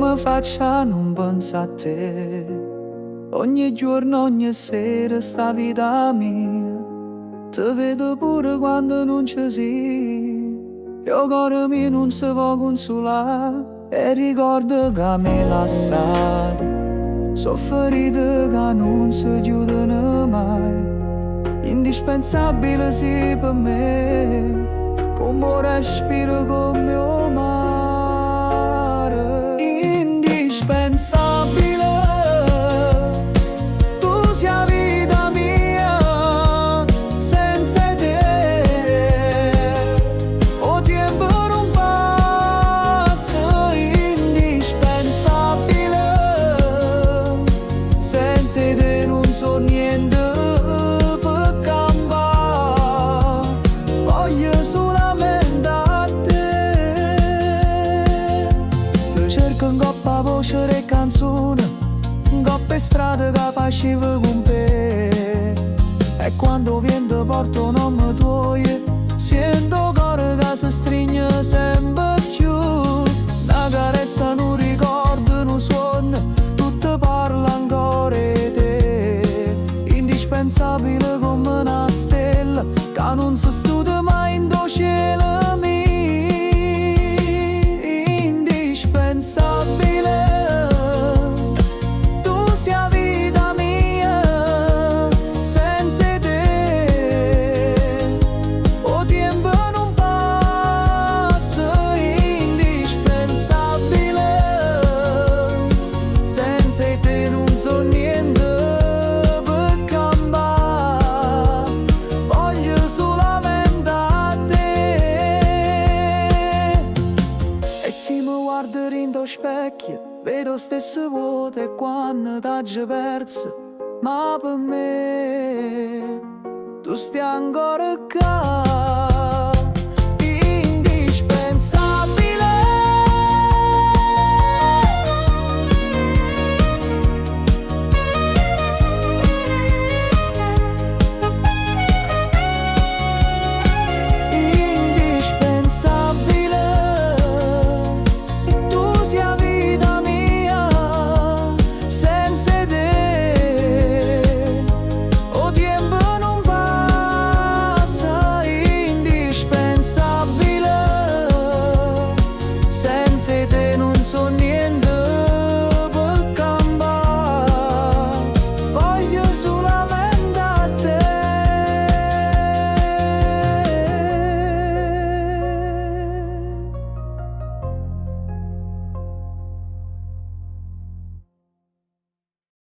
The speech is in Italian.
mi faccia non pensa a te. Ogni giorno, ogni sera sta vita mia, ti vedo pure quando non ci sei. Io cuore mio non si può consolare e ricordo che mi lasciato. So ferite che non si chiudono mai, indispensabile sì per me, come un respiro, come un mare. Indispensabile, tu sia vita mia, senza te o tempo non passa. Indispensabile, senza te non so niente per cambiare, voglio solamente a te. Ti cerco in coppa voce e canzone, in coppa strada che facevo con te. E quando vento porto nome tuo, sento cuore che si stringe sempre più. Una carezza, un ricordo, un suono, tutto parla ancora di te. Indispensabile come una stella che non si studia mai in tuo cielo mio. Indispensabile, tu sia vita mia, senza te o tempo non passa. Indispensabile, senza te non so niente per cambiare, voglio solamente a te. E se mi guardo in tuo specchio, vedo stesse vuote quando t'hai perso, ma per me tu stai ancora qua.